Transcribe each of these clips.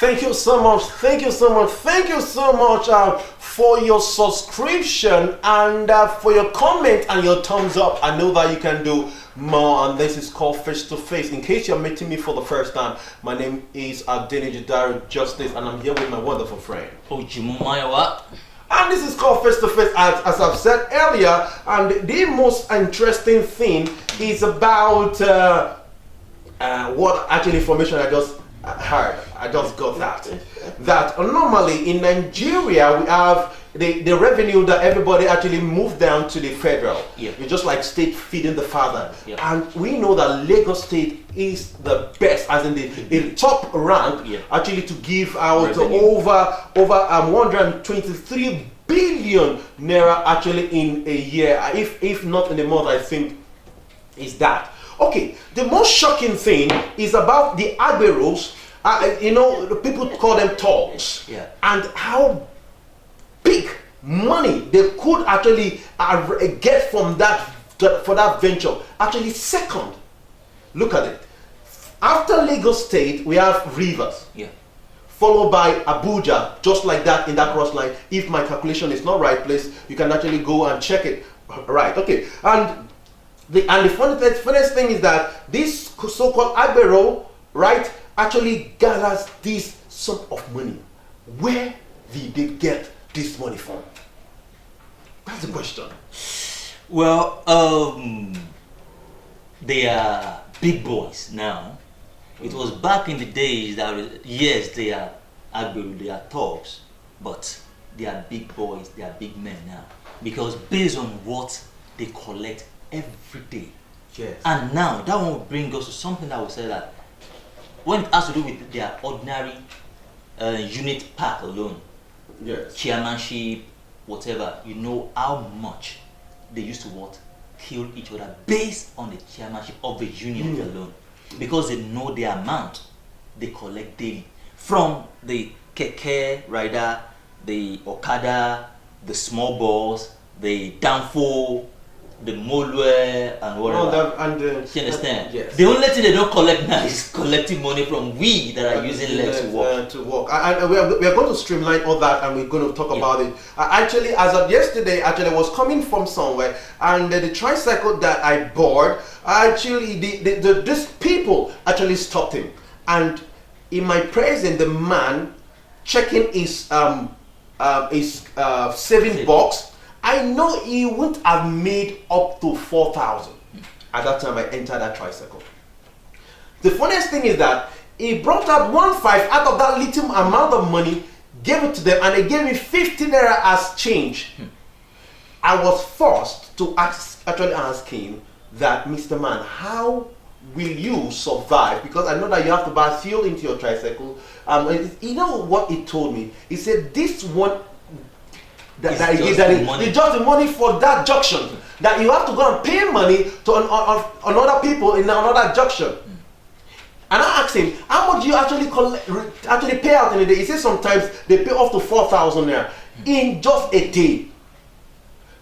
Thank you so much. Thank you so much. Thank you so much for your subscription and for your comment and your thumbs up. I know that you can do more, and this is called Face to Face. In case you're meeting me for the first time, my name is Adeniji Justice, and I'm here with my wonderful friend. And this is called Face to Face, as I've said earlier. And the most interesting thing is about what actual information I just heard. I just got that normally in Nigeria we have the revenue that everybody actually moved down to the federal. It's just like state feeding the father. And we know that Lagos State is the best, as in the top rank, actually to give out over 123 billion naira actually in a year. If not in a month, I think is that. Okay, the most shocking thing is about the Agberos. The people call them talks, and how big money they could actually get from for that venture. Actually, second, look at it. After Lagos State, we have Rivers, followed by Abuja, just like that in that cross line. If my calculation is not right, please, you can actually go and check it. Right, okay, and the funniest thing is that this so-called Agbero, right, actually gathers this sum of money. Where did they get this money from? That's the question. Well, they are big boys now. It was back in the days that, yes, they are Agberos, they are thugs, but they are big boys, they are big men now. Because based on what they collect every day. And now that one will bring us to something that will say that when it has to do with their ordinary unit pack alone, chairmanship, whatever, you know how much they used to kill each other based on the chairmanship of the unit alone, because they know the amount they collect daily from the keke rider, the okada, the small balls, the danfo, the molwe, and whatever. You understand? The only thing they don't collect now is collecting money from we that are using legs to walk. We are going to streamline all that, and we're going to talk about it. Actually, as of yesterday, I was coming from somewhere, and the tricycle that I bought, actually, these people actually stopped him, and in my presence, the man checking his saving box. I know he wouldn't have made up to 4,000 at that time I entered that tricycle. The funniest thing is that he brought out 1.5 out of that little amount of money, gave it to them, and they gave me 50 naira as change. I was forced to actually ask him that, Mr. Man, how will you survive? Because I know that you have to buy fuel into your tricycle. You know what he told me? He said, this one, it's just the money for that junction, that you have to go and pay money to another people in another junction. And I asked him, how much do you actually pay out in a day? He said sometimes they pay up to 4,000 naira in just a day.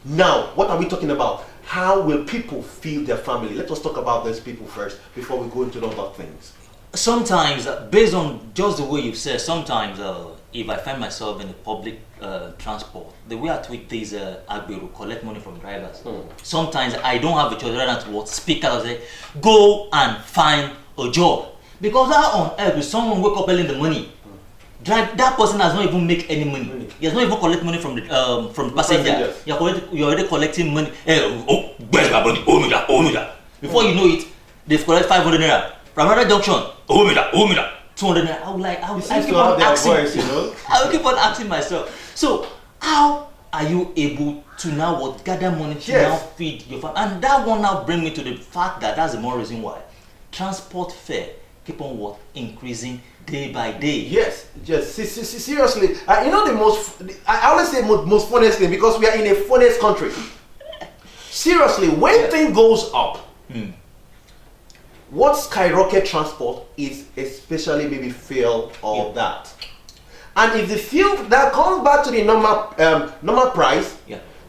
Now, what are we talking about? How will people feed their family? Let us talk about these people first before we go into the other things. Sometimes, based on just the way you've said, sometimes if I find myself in the public transport, the way I tweet these Agberos collect money from drivers. Sometimes I don't have a choice rather than to speak out and say, go and find a job. Because how on earth will someone wake up early in the morning, drive, that person has not even make any money. He has not even collect money from the passenger. You're already collecting money. Oh, where's my money? Oh me that. Before you know it, they've collected 500 naira. From another junction, oh me that, 200 naira. I will keep on asking myself. So how are you able to now gather money to now feed your family? And that one now bring me to the fact that that's the more reason why transport fare keep on increasing day by day. Seriously, you know I always say most funniest thing, because we are in a funniest country. Seriously, when thing goes up, what skyrocket transport is especially maybe fuel or that. And if the fuel that comes back to the normal price,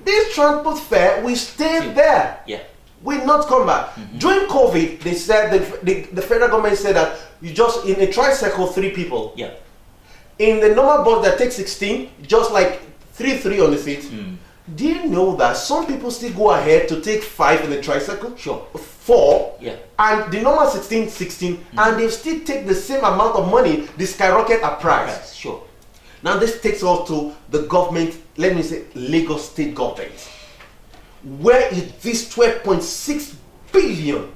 this transport fare will stay there. Will not come back. During COVID, they said the federal government said that you just in a tricycle 3 people. in the normal bus that takes 16, just like 3 on the seat. Do you know that some people still go ahead to take 5 in the tricycle? Sure. 4. Yeah. And the normal 16, and they still take the same amount of money, they skyrocket at price. Sure. Now this takes us to the government, let me say Lagos state government. Where is this 12.6 billion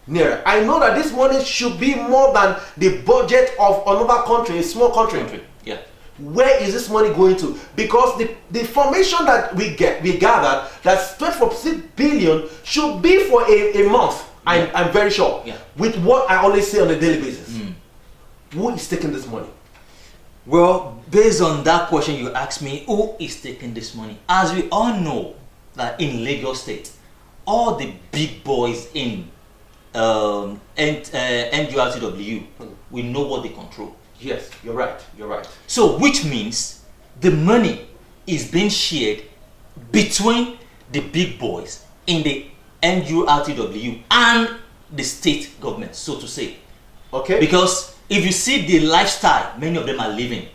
naira? I know that this money should be more than the budget of another country, a small country. Yeah. Where is this money going to? Because the information that we gathered that 12.6 billion should be for a month. I'm very sure. Yeah. With what I always say on a daily basis. Who is taking this money? Well, based on that question you asked me, who is taking this money? As we all know that in Lagos State, all the big boys in NURTW, we know what they control. Yes, you're right. You're right. So, which means the money is being shared between the big boys in the NURTW and the state government, so to say. Okay. Because if you see the lifestyle many of them are living,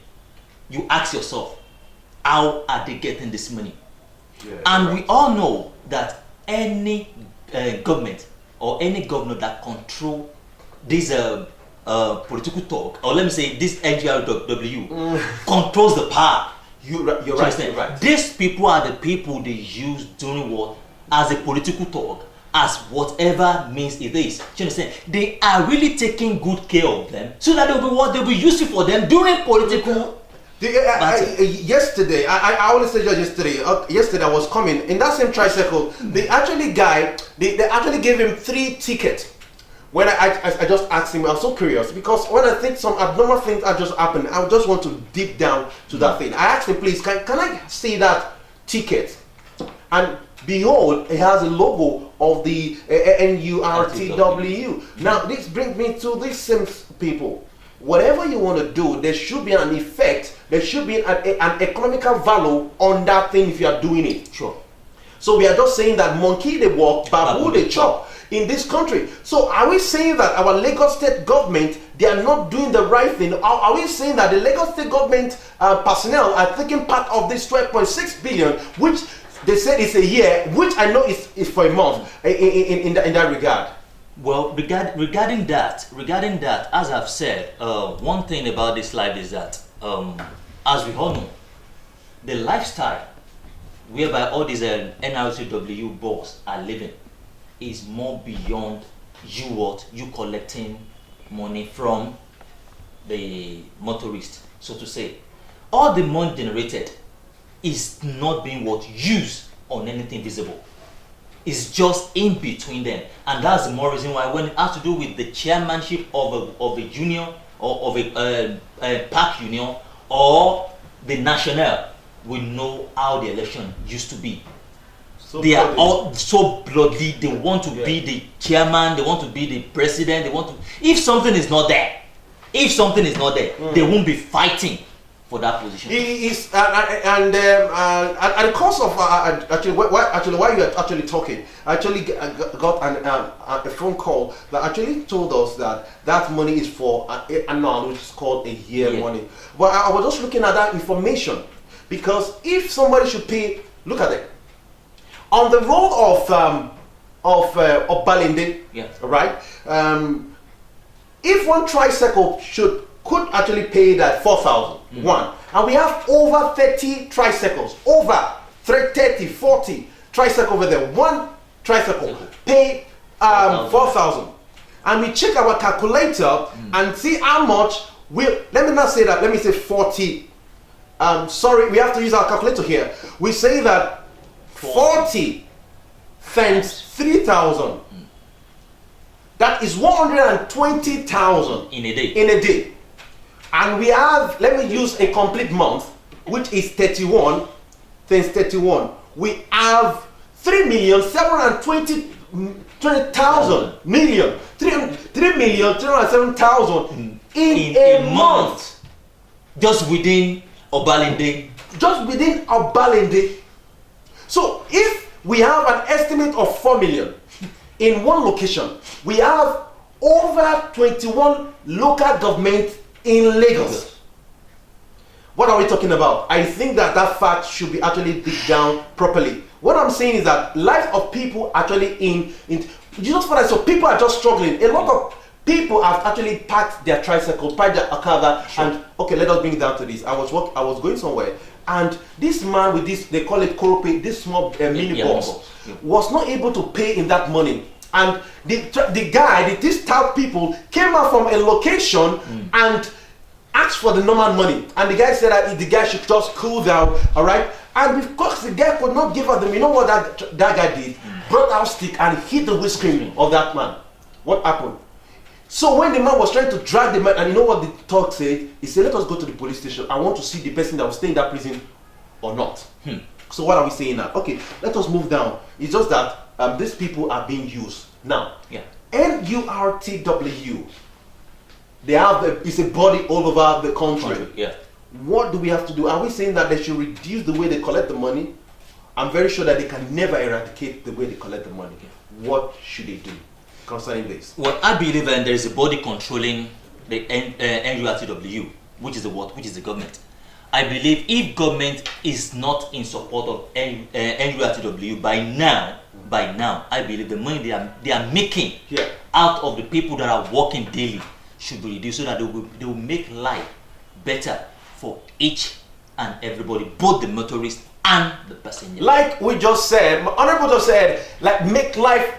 you ask yourself, how are they getting this money? Yeah, and right. we all know that any government or any governor that control this political talk, or let me say this NGRW, controls the power. You're right. These people are the people they use doing what? As a political talk, as whatever means it is. You understand? They are really taking good care of them so that they'll be useful for them during political. Yesterday, I always say just yesterday. Yesterday I was coming in that same tricycle. They actually gave him 3 tickets. When I just asked him, I was so curious because when I think some abnormal things are just happening, I just want to deep down to that thing. I asked him, please, can I see that ticket? And behold, it has a logo of the NURTW. Now, this brings me to these same people. Whatever you want to do, there should be an effect, there should be an economical value on that thing if you are doing it. Sure. So we are just saying that monkey they walk, babu they chop in this country. So are we saying that our Lagos state government, they are not doing the right thing? Are we saying that the Lagos state government personnel are taking part of this 12.6 billion, which they said is a year, which I know is for a month in that regard? Well, regarding that, as I've said, one thing about this life is that, as we all know, the lifestyle whereby all these NRTW boss are living is more beyond you collecting money from the motorist, so to say. All the money generated is not being used on anything visible. It's just in between them, and that's the more reason why when it has to do with the chairmanship of a union or of a park union or the national, we know how the election used to be. So they bloody. Are all so bloody. They want to be the chairman. They want to be the president. They want to. If something is not there, they won't be fighting for that position. At the course of while you are actually talking, I actually got a phone call that actually told us that money is for annual, which is called a year money. But I was just looking at that information because if somebody should pay, look at it on the road of Balinde, right? If one tricycle could actually pay that 4,000 one, and we have over 30 tricycles, over 30, 40 tricycles over there. One tricycle pay 4,000, and we check our calculator and see how much let me not say that, let me say 40. Sorry, we have to use our calculator here. We say that 40 times 3,000. That is 120,000 in a day. In a day. And we have, let me use a complete month, which is 31 times 31. We have 3,307,000 in a month. Just within Obalende. Just within Obalende. So if we have an estimate of 4 million in one location, we have over 21 local governments in Lagos. What are we talking about? I think that that fact should be actually dig down properly. What I'm saying is that life of people actually in Jesus Father, so people are just struggling. A lot of people have actually packed their tricycle, packed their Okada, and okay, let us bring it down to this. I was going somewhere, and this man with this, they call it Korope, this small mini bus, was not able to pay in that money. And the guy, these stout people came out from a location and asked for the normal money, and the guy said that the guy should just cool down, all right? And because the guy could not give her them, you know what that guy did? Brought out stick and hit the windscreen of that man. What happened? So when the man was trying to drag the man, and you know what the talk said? He said, let us go to the police station. I want to see the person that will stay in that prison or not. So what are we saying now? Okay, let us move down. It's just that these people are being used. Now, NURTW, they have it's a body all over the country. What do we have to do? Are we saying that they should reduce the way they collect the money? I'm very sure that they can never eradicate the way they collect the money. What should they do concerning this? Well, I believe there is a body controlling the NURTW, which is the what? Which is the government. I believe if government is not in support of NURTW by now, I believe the money they are making out of the people that are working daily should be reduced so that they will make life better for each and everybody, both the motorist and the passenger. Like we just said, my honorable just said, like make life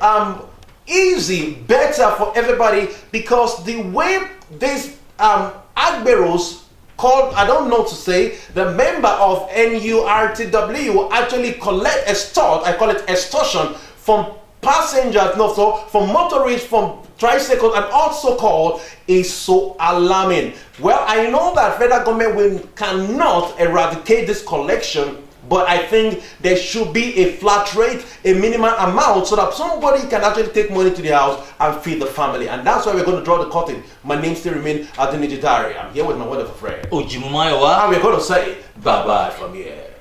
easy, better for everybody, because the way this Agberos called, I don't know to say, the member of NURTW actually collect extort, I call it extortion, from passengers, no, so from motorists, from tricycles, and also called is so alarming. Well, I know that federal government cannot eradicate this collection, but I think there should be a flat rate, a minimum amount, so that somebody can actually take money to the house and feed the family. And that's why we're going to draw the curtain. My name still remains Nigerian. I'm here with my wonderful friend Ojimumayowa, and we're going to say bye-bye from here.